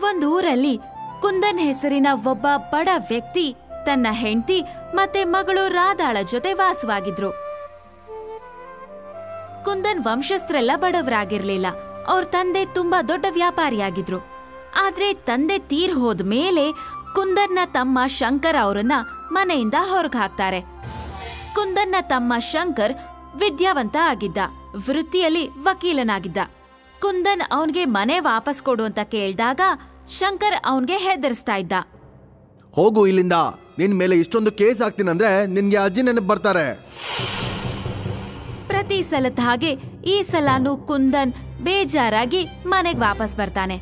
ಒಂದೂರಲ್ಲಿ ಕುಂದನ್ ಹೆಸರಿನ ಒಬ್ಬ ಬಡ ವ್ಯಕ್ತಿ ತನ್ನ ಹೆಂಡತಿ ಮತ್ತೆ ಮಗಳು ರಾಧಾಳ ಜೊತೆ ವಾಸವಾಗಿದ್ರು. ಕುಂದನ್ ವಂಶಸ್ಥರೆಲ್ಲ ಬಡವರಾಗಿರ್ಲಿಲ್ಲ. ಅವ್ರ ತಂದೆ ತುಂಬಾ ದೊಡ್ಡ ವ್ಯಾಪಾರಿಯಾಗಿದ್ರು. ಆದ್ರೆ ತಂದೆ ತೀರ್ ಹೋದ್ಮೇಲೆ ಕುಂದನ್ನ ತಮ್ಮ ಶಂಕರ್ ಅವರನ್ನ ಮನೆಯಿಂದ ಹೊರಗೆ ಹಾಕ್ತಾರೆ. ಕುಂದನ್ನ ತಮ್ಮ ಶಂಕರ್ ವಿದ್ಯಾವಂತ ಆಗಿದ್ದ, ವೃತ್ತಿಯಲ್ಲಿ ವಕೀಲನಾಗಿದ್ದ. ಕುಂದನ್ ಅವನ್ಗೆ ಮನೆ ವಾಪಸ್ ಕೊಡು ಅಂತ ಕೇಳ್ದಾಗ ಶಂಕರ್ ಅವನ್ಗೆ ಹೆದರ್ಸ್ತಾ ಇದ್ದ. ಹೋಗು ಇಲ್ಲಿಂದ, ನಿನ್ ಮೇಲೆ ಇಷ್ಟೊಂದು ಕೇಸ್ ಹಾಕ್ತೀನಂದ್ರೆ ನಿನ್ಗೆ ಅಜ್ಜಿ ನೆನಪು ಬರ್ತಾರೆ. ಪ್ರತಿ ಸಲದ ಹಾಗೆ ಈ ಸಲನೂ ಕುಂದನ್ ಬೇಜಾರಾಗಿ ಮನೆಗ್ ವಾಪಸ್ ಬರ್ತಾನೆ.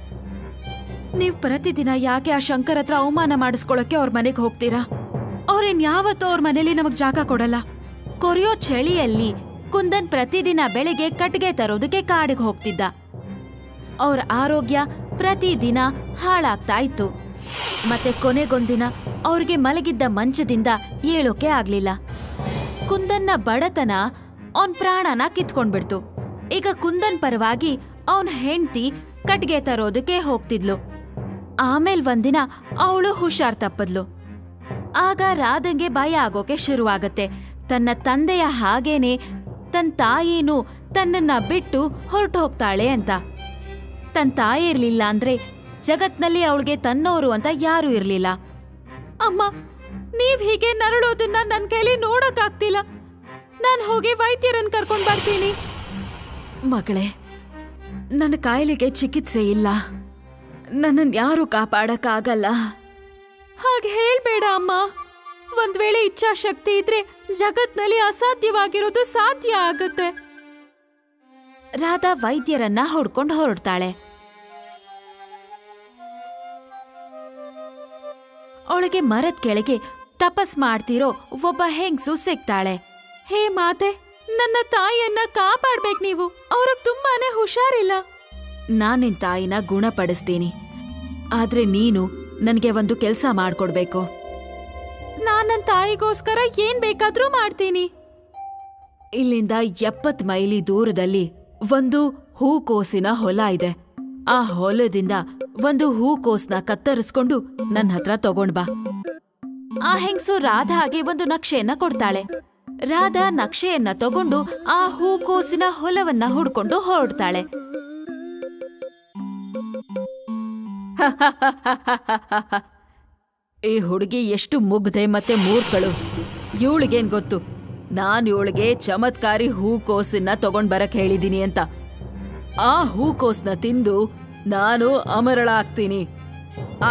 ನೀವ್ ಪ್ರತಿದಿನ ಯಾಕೆ ಆ ಶಂಕರ್ ಹತ್ರ ಅವಮಾನ ಮಾಡಿಸ್ಕೊಳಕ್ಕೆ ಅವ್ರ ಮನೆಗ್ ಹೋಗ್ತೀರಾ? ಅವ್ರೇನ್ ಯಾವತ್ತೂ ಅವ್ರ ಮನೇಲಿ ನಮಗ್ ಜಾಗ ಕೊಡಲ್ಲ. ಕೊರಿಯೋ ಚಳಿಯಲ್ಲಿ ಕುಂದನ್ ಪ್ರತಿದಿನ ಬೆಳಿಗ್ಗೆ ಕಟ್ಟಿಗೆ ತರೋದಕ್ಕೆ ಕಾಡಿಗೆ ಹೋಗ್ತಿದ್ದ. ಅವ್ರ ಆರೋಗ್ಯ ಪ್ರತಿದಿನ ಹಾಳಾಗ್ತಾ ಇತ್ತು. ಮತ್ತೆ ಕೊನೆಗೊಂದಿನ ಅವ್ರಿಗೆ ಮಲಗಿದ್ದ ಮಂಚದಿಂದ ಏಳೋಕೆ ಆಗ್ಲಿಲ್ಲ. ಕುಂದನ್ನ ಬಡತನ ಅವನ್ ಪ್ರಾಣನ ಕಿತ್ಕೊಂಡ್ಬಿಡ್ತು. ಈಗ ಕುಂದನ್ ಪರವಾಗಿ ಅವನ್ ಹೆಂಡ್ತಿ ಕಟ್ಗೆ ತರೋದಕ್ಕೆ ಹೋಗ್ತಿದ್ಲು. ಆಮೇಲ್ ಒಂದಿನ ಅವಳು ಹುಷಾರ್ ತಪ್ಪದ್ಲು. ಆಗ ರಾಧಂಗೆ ಭಯ ಆಗೋಕೆ ಶುರುವಾಗತ್ತೆ. ತನ್ನ ತಂದೆಯ ಹಾಗೇನೆ ತನ್ನ ತಾಯಿನೂ ತನ್ನನ್ನ ಬಿಟ್ಟು ಹೊರಟು ಹೋಗ್ತಾಳೆ ಅಂತ. ತನ್ನ ತಾಯಿ ಇರ್ಲಿಲ್ಲ ಅಂದ್ರೆ ಜಗತ್ನಲ್ಲಿ ಅವಳಿಗೆ ತನ್ನೋರು ಅಂತ ಯಾರೂ ಇರ್ಲಿಲ್ಲ. ಅಮ್ಮ, ನೀವ್ ಹೀಗೆ ನರಳೋದನ್ನ ನನ್ ಕೈಲಿ ನೋಡಕ್ಕಾಗ್ತಿಲ್ಲ. ನಾನ್ ಹೋಗಿ ವೈದ್ಯರನ್ನ ಕರ್ಕೊಂಡ್ ಬರ್ತೀನಿ. ಮಗಳೇ, ನನ್ನ ಕಾಯಿಲೆಗೆ ಚಿಕಿತ್ಸೆ ಇಲ್ಲ. ನನ್ನನ್ನು ಯಾರು ಕಾಪಾಡಕ್ಕಾಗಲ್ಲ. ಹಾಗೆ ಹೇಳ್ಬೇಡ ಅಮ್ಮ. ಒಂದ್ ವೇಳೆ ಇಚ್ಛಾಶಕ್ತಿ ಇದ್ರೆ ಜಗತ್ನಲ್ಲಿ ಅಸಾಧ್ಯವಾಗಿರೋದು ಸಾಧ್ಯ ಆಗತ್ತೆ. ರಾಧಾ ವೈದ್ಯರನ್ನ ಹೊಡ್ಕೊಂಡು ಹೊರಡ್ತಾಳೆ. ಅವಳಿಗೆ ಮರದ ಕೆಳಗೆ ತಪಸ್ ಮಾಡ್ತಿರೋ ಒಬ್ಬ ಹೆಂಗ್ಸು ಸಿಗ್ತಾಳೆ. ಹೇ ಮಾತೆ, ನನ್ನ ತಾಯಿಯನ್ನ ಕಾಪಾಡ್ಬೇಕು ನೀವು. ಅವ್ರಿಗೆ ತುಂಬಾನೇ ಹುಷಾರಿಲ್ಲ. ನಾನ್ ನಿನ್ ತಾಯಿನ ಗುಣಪಡಿಸ್ತೀನಿ. ಆದ್ರೆ ನೀನು ನನ್ಗೆ ಒಂದು ಕೆಲ್ಸ ಮಾಡ್ಕೊಡ್ಬೇಕು. ನಾನ್ ನನ್ನ ತಾಯಿಗೋಸ್ಕರ ಏನ್ ಬೇಕಾದ್ರೂ ಮಾಡ್ತೀನಿ. ಇಲ್ಲಿಂದ 70 ಮೈಲಿ ದೂರದಲ್ಲಿ ಒಂದು ಹೂಕೋಸಿನ ಹೊಲ ಇದೆ. ಆ ಹೊಲದಿಂದ ಒಂದು ಹೂಕೋಸ್ನ ಕತ್ತರಿಸ್ಕೊಂಡು ನನ್ನ ಹತ್ರ ತಗೊಂಡ್ ಬಾ. ಆ ಹೆಂಗ್ಸು ರಾಧಾಗೆ ಒಂದು ನಕ್ಷೆಯನ್ನ ಕೊಡ್ತಾಳೆ. ರಾಧಾ ನಕ್ಷೆಯನ್ನ ತಗೊಂಡು ಆ ಹೂಕೋಸಿನ ಹೊಲವನ್ನ ಹುಡ್ಕೊಂಡು ಹೊರಡ್ತಾಳೆ. ಈ ಹುಡುಗಿ ಎಷ್ಟು ಮುಗ್ಧೆ ಮತ್ತೆ ಮೂರ್ಖಳು. ಇವಳಿಗೇನ್ ಗೊತ್ತು ನಾನ್ ಇವಳಿಗೆ ಚಮತ್ಕಾರಿ ಹೂಕೋಸನ್ನ ತಗೊಂಡ್ ಬರಕ್ ಹೇಳಿದೀನಿ ಅಂತ. ಆ ಹೂಕೋಸ್ನ ತಿಂದು ನಾನು ಅಮರಳಾಗ್ತೀನಿ.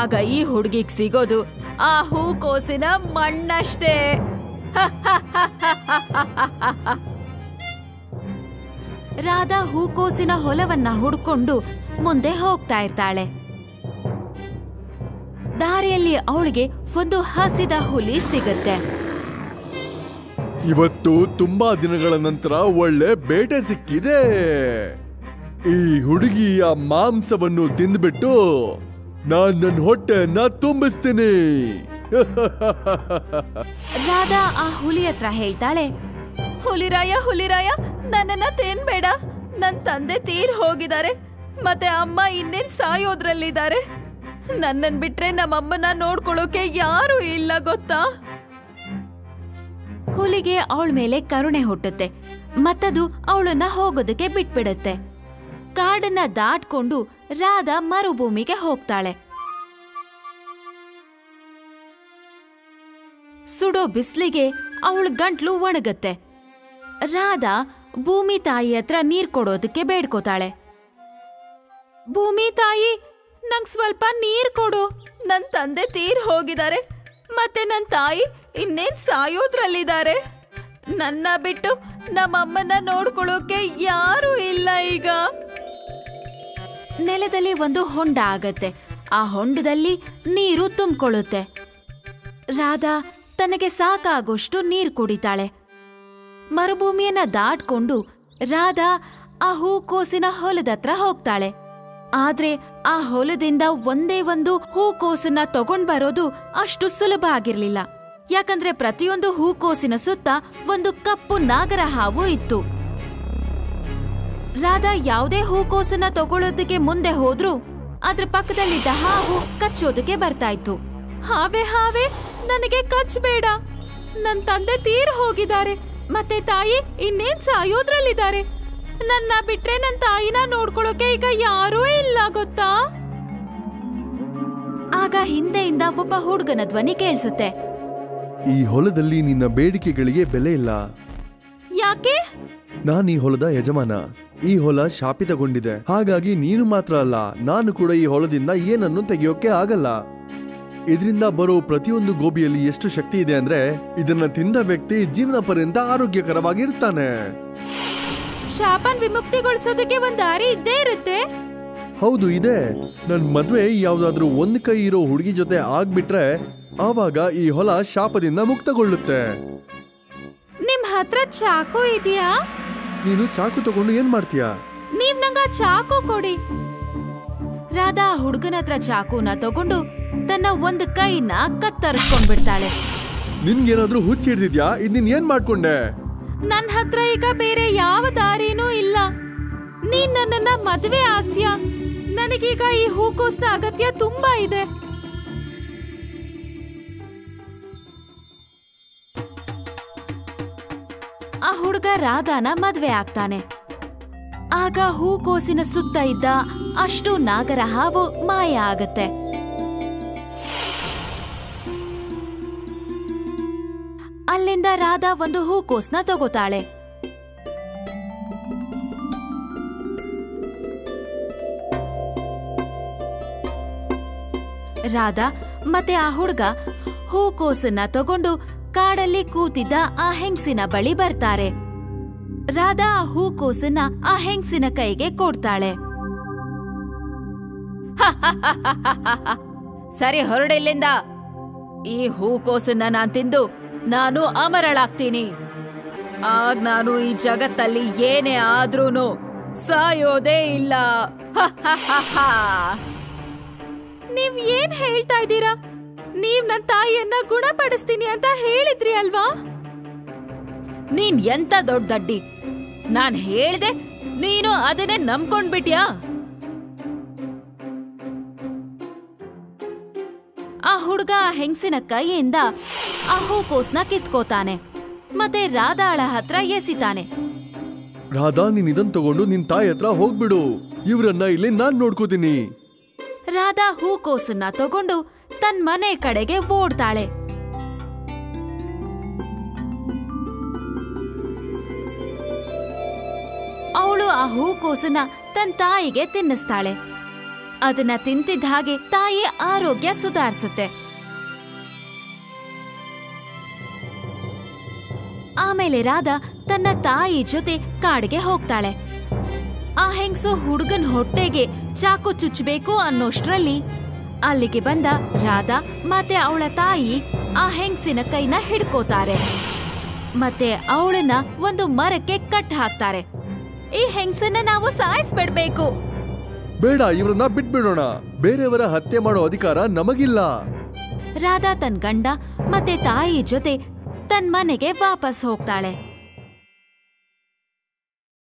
ಆಗ ಈ ಹುಡುಗಿಗ್ ಸಿಗೋದು ಆ ಹೂಕೋಸಿನ ಮಣ್ಣಷ್ಟೇ. ರಾಧಾ ಹೂಕೋಸಿನ ಹೊಲವನ್ನ ಹುಡ್ಕೊಂಡು ಮುಂದೆ ಹೋಗ್ತಾ ಇರ್ತಾಳೆ. ದಾರಿಯಲ್ಲಿ ಅವಳಿಗೆ ಒಂದು ಹಸಿದ ಹುಲಿ ಸಿಗತ್ತೆ. ಇವತ್ತು ತುಂಬಾ ದಿನಗಳ ನಂತರ ಒಳ್ಳೆ ಬೇಟೆ ಸಿಕ್ಕಿದೆ. ಈ ಹುಡುಗಿಯ ಮಾಂಸವನ್ನು ತಿಂದ್ಬಿಟ್ಟು ನಾನ್ ನನ್ನ ಹೊಟ್ಟೆಯನ್ನ ತುಂಬಿಸ್ತೀನಿ. ರಾಧಾ ಆ ಹುಲಿ ಹತ್ರ ಹೇಳ್ತಾಳೆ, ಹುಲಿರಾಯ ಹುಲಿರಾಯ, ನನ್ನನ್ನ ತಿನ್ಬೇಡ. ನನ್ ತಂದೆ ತೀರ್ ಹೋಗಿದ್ದಾರೆ, ಮತ್ತೆ ಅಮ್ಮ ಇನ್ನೇನ್ ಸಾಯೋದ್ರಲ್ಲಿದ್ದಾರೆ. ನನ್ನನ್ ಬಿಟ್ರೆ ನಮ್ಮಮ್ಮನ ನೋಡ್ಕೊಳ್ಳೋಕೆ ಯಾರೂ ಇಲ್ಲ ಗೊತ್ತಾ. ಹುಲಿಗೆ ಅವಳ ಮೇಲೆ ಕರುಣೆ ಹುಟ್ಟುತ್ತೆ. ಮತ್ತದು ಅವಳನ್ನ ಹೋಗೋದಕ್ಕೆ ಬಿಟ್ಬಿಡತ್ತೆ. ಕಾಡನ್ನ ದಾಟ್ಕೊಂಡು ರಾಧಾ ಮರುಭೂಮಿಗೆ ಹೋಗ್ತಾಳೆ. ಸುಡೋ ಬಿಸ್ಲಿಗೆ ಅವಳ ಗಂಟ್ಲು ಒಣಗತ್ತೆ. ರಾಧಾ ಭೂಮಿ ತಾಯಿ ಹತ್ರ ನೀರ್ ಕೊಡೋದಕ್ಕೆ ಬೇಡ್ಕೋತಾಳೆ. ಭೂಮಿ ತಾಯಿ, ನಂಗ್ ಸ್ವಲ್ಪ ನೀರ್ ಕೊಡು. ನನ್ ತಂದೆ ತೀರ್ ಹೋಗಿದ್ದಾರೆ, ಮತ್ತೆ ನನ್ ತಾಯಿ ಇನ್ನೇನ್ ಸಾಯೋದ್ರಲ್ಲಿದ್ದಾರೆ. ನನ್ನ ಬಿಟ್ಟು ನಮ್ಮಮ್ಮನ ನೋಡ್ಕೊಳ್ಳೋಕೆ ಯಾರೂ ಇಲ್ಲ. ಈಗ ನೆಲದಲ್ಲಿ ಒಂದು ಹೊಂಡ ಆಗತ್ತೆ. ಆ ಹೊಂಡದಲ್ಲಿ ನೀರು ತುಂಬಿಕೊಳ್ಳುತ್ತೆ. ರಾಧಾ ತನಗೆ ಸಾಕಾಗೋಷ್ಟು ನೀರು ಕುಡಿತಾಳೆ. ಮರುಭೂಮಿಯನ್ನ ದಾಟ್ಕೊಂಡು ರಾಧಾ ಆ ಹೂಕೋಸಿನ ಹೊಲದತ್ರ ಹೋಗ್ತಾಳೆ. ಆದ್ರೆ ಆ ಹೊಲದಿಂದ ಒಂದೇ ಒಂದು ಹೂಕೋಸನ್ನ ತಗೊಂಡ್ ಬರೋದು ಅಷ್ಟು ಸುಲಭ ಆಗಿರ್ಲಿಲ್ಲ. ಯಾಕಂದ್ರೆ ಪ್ರತಿಯೊಂದು ಹೂಕೋಸಿನ ಸುತ್ತ ಒಂದು ಕಪ್ಪು ನಾಗರ ಹಾವು ಇತ್ತು. ರಾಧಾ ಯಾವುದೇ ಹೂಕೋಸನ್ನ ತಗೊಳ್ಳೋದಕ್ಕೆ ಮುಂದೆ ಹೋದ್ರೂ ಅದ್ರ ಪಕ್ಕದಲ್ಲಿದ್ದ ಹಾವು ಕಚ್ಚೋದಕ್ಕೆ ಬರ್ತಾ ಇತ್ತು. ಹಾವೆ ಹಾವೆ, ನನಗೆ ಕಚ್ಚಬೇಡ. ನನ್ ತಂದೆ ತೀರ್ ಹೋಗಿದ್ದಾರೆ, ಮತ್ತೆ ತಾಯಿ ಇನ್ನೇನ್ ಸಾಯೋದ್ರಲ್ಲಿದ್ದಾರೆ. ನನ್ನ ಬಿಟ್ರೆ ನನ್ ತಾಯಿನ ನೋಡ್ಕೊಳಕ್ಕೆ ಈಗ ಯಾರೂ ಇಲ್ಲ ಗೊತ್ತಾ? ಆಗ ಹಿಂದೆಯಿಂದ ಒಬ್ಬ ಹುಡುಗನ ಧ್ವನಿ ಕೇಳಿಸುತ್ತೆ. ಈ ಹೊಲದಲ್ಲಿ ನಿನ್ನ ಬೇಡಿಕೆಗಳಿಗೆ ಬೆಲೆ ಇಲ್ಲ. ಯಾಕೆ? ನಾನು ಈ ಹೊಲದ ಯಜಮಾನ. ಈ ಹೊಲ ಶಾಪಿತಗೊಂಡಿದೆ, ಹಾಗಾಗಿ ನೀನು ಮಾತ್ರ ಅಲ್ಲ, ನಾನು ಕೂಡ ಈ ಹೊಲದಿಂದ ಏನನ್ನು ತೆಗೆಯೋಕೆ ಆಗಲ್ಲ. ಇದರಿಂದ ಬರೋ ಪ್ರತಿಯೊಂದು ಗೋಬಿಯಲ್ಲಿ ಎಷ್ಟು ಶಕ್ತಿ ಇದೆ ಅಂದ್ರೆ ಇದನ್ನ ತಿಂದ ವ್ಯಕ್ತಿ ಜೀವನ ಪರ್ಯಂತ ಆರೋಗ್ಯಕರವಾಗಿರ್ತಾನೆ. ಶಾಪನ್ ವಿಮುಕ್ತಿಗೊಳಿಸೋದಕ್ಕೆ ಒಂದ್ ದಾರಿ ಇದ್ದೇ ಇರುತ್ತೆ. ಹೌದು ಇದೆ. ನನ್ ಮದ್ವೆ ಯಾವ್ದಾದ್ರು ಒಂದ್ ಕೈ ಇರೋ ಹುಡುಗಿ ಜೊತೆ ಆಗ್ಬಿಟ್ರೆ ಆವಾಗ ಈ ಹೊಲ ಶಾಪದಿಂದ ಮುಕ್ತಗೊಳ್ಳುತ್ತೆ. ನಿಮ್ ಹತ್ರ ಚಾಕು ಇದೆಯಾ? ನೀನು ಚಾಕು ತಗೊಂಡು ಏನ್ ಮಾಡ್ತೀಯಾ? ನೀವ್ ನಂಗ ಚಾಕು ಕೊಡಿ. ರಾಧಾ ಹುಡುಗನ ಹತ್ರ ಚಾಕುನ ತಗೊಂಡು ತನ್ನ ಒಂದು ಕೈನ ಕತ್ತರಿಸ್ಕೊಂಡ್ಬಿಡ್ತಾಳೆ. ನಿನ್ಗೇನಾದ್ರೂ ಹುಚ್ಚ ಹಿಡ್ದಿದ್ಯಾ? ಇದ್ ನೀನ್ ಏನ್ ಮಾಡ್ಕೊಂಡೆ? ನನ್ ಹತ್ರ ಈಗ ಬೇರೆ ಯಾವ ದಾರಿನೂ ಇಲ್ಲ. ನೀನ್ ನನ್ನನ್ನ ಮದ್ವೆ ಆಗ್ತೀಯಾ? ನನಗೀಗ ಈ ಹೂಕೋಸ್ನ ಅಗತ್ಯ ತುಂಬಾ ಇದೆ. ಆ ಹುಡುಗ ರಾಧಾನ ಮದ್ವೆ ಆಗ್ತಾನೆ. ಆಗ ಹೂಕೋಸಿನ ಸುತ್ತ ಇದ್ದ ಅಷ್ಟು ನಾಗರ ಹಾವು ಮಾಯ ಆಗತ್ತೆ. ಅಲ್ಲಿಂದ ರಾಧಾ ಒಂದು ಹೂಕೋಸ್ನ ತಗೋತಾಳೆ. ರಾಧಾ ಮತ್ತೆ ಆ ಹುಡುಗ ಹೂಕೋಸನ್ನ ತಗೊಂಡು ಕಾಡಲ್ಲಿ ಕೂತಿದ್ದ ಆ ಹೆಂಗ್ಸಿನ ಬಳಿ ಬರ್ತಾರೆ. ರಾಧಾ ಆ ಹೂಕೋಸನ್ನ ಆ ಹೆಂಗ್ಸಿನ ಕೈಗೆ ಕೊಡ್ತಾಳೆ. ಸರಿ, ಹೊರಡಿಲ್ಲಿಂದ. ಈ ಹೂಕೋಸನ್ನ ನಾನ್ ತಿಂದು ನಾನು ಅಮರಳಾಗ್ತೀನಿ. ಆಗ ನಾನು ಈ ಜಗತ್ತಲ್ಲಿ ಏನೇ ಆದ್ರೂನು ಸಾಯೋದೇ ಇಲ್ಲ. ನೀವ್ ಏನ್ ಹೇಳ್ತಾ ಇದ್ದೀರಾ? ನೀವ್ ನನ್ ತಾಯಿಯನ್ನ ಗುಣಪಡಿಸ್ತೀನಿ ಅಂತ ಹೇಳಿದ್ರಿ ಅಲ್ವಾ? ನೀನ್ ಎಂತ ದೊಡ್ಡ ದಡ್ಡಿ. ನಾನ್ ಹೇಳ್ದೆ, ನೀನು ಅದನ್ನೇ ನಂಬ್ಕೊಂಡ್ಬಿಟ್ಯಾ? ಆ ಹುಡುಗ ಆ ಹೆಂಗಸಿನ ಕೈಯಿಂದ ಆ ಹೂಕೋಸ್ನ ಕಿತ್ಕೋತಾನೆ ಮತ್ತೆ ರಾಧಾಳ ಹತ್ರ ಎಸಿತಾನೆ. ರಾಧಾ, ನೀನ್ ಇದನ್ ತಗೊಂಡು ನಿನ್ ತಾಯಿ ಹತ್ರ ಹೋಗ್ಬಿಡು. ಇವ್ರನ್ನ ಇಲ್ಲಿ ನಾನ್ ನೋಡ್ಕೋತೀನಿ. ರಾಧಾ ಹೂಕೋಸನ್ನ ತಗೊಂಡು ತನ್ ಮನೆ ಕಡೆಗೆ ಓಡ್ತಾಳೆ. ಅವಳು ಆ ಹೂಕೋಸನ್ನ ತನ್ನ ತಾಯಿಗೆ ತಿನ್ನಿಸ್ತಾಳೆ. ಅದನ್ನ ತಿಂತಿದ್ದ ಹಾಗೆ ತಾಯಿ ಆರೋಗ್ಯ ಸುಧಾರಿಸುತ್ತೆ. ಆಮೇಲೆ ರಾಧಾ ತನ್ನ ತಾಯಿ ಜೊತೆ ಕಾಡಿಗೆ ಹೋಗ್ತಾಳೆ. ಆ ಹೆಂಗಸು ಹುಡುಗನ್ ಹೊಟ್ಟೆಗೆ ಚಾಕು ಚುಚ್ಚಬೇಕು ಅನ್ನೋಷ್ಟ್ರಲ್ಲಿ ಅಲ್ಲಿಗೆ ಬಂದ ರಾಧಾ ಮತ್ತೆ ಅವಳ ತಾಯಿ ಆ ಹೆಂಗಸಿನ ಕೈನ ಹಿಡ್ಕೋತಾರೆ ಮತ್ತೆ ಅವಳನ್ನ ಒಂದು ಮರಕ್ಕೆ ಕಟ್ ಹಾಕ್ತಾರೆ. ಈ ಹೆಂಗಸನ್ನ ನಾವು ಸಾಯಿಸ್ಬಿಡ್ಬೇಕು. ಬೇಡ, ಇವ್ರನ್ನ ಬಿಟ್ಬಿಡೋಣ. ಬೇರೆಯವರ ಹತ್ಯೆ ಮಾಡೋ ಅಧಿಕಾರ ನಮಗಿಲ್ಲ. ರಾಧಾ ತನ್ನ ಗಂಡ ಮತ್ತೆ ತಾಯಿ ಜೊತೆ ತನ್ನ ಮನೆಗೆ ವಾಪಸ್ ಹೋಗ್ತಾಳೆ.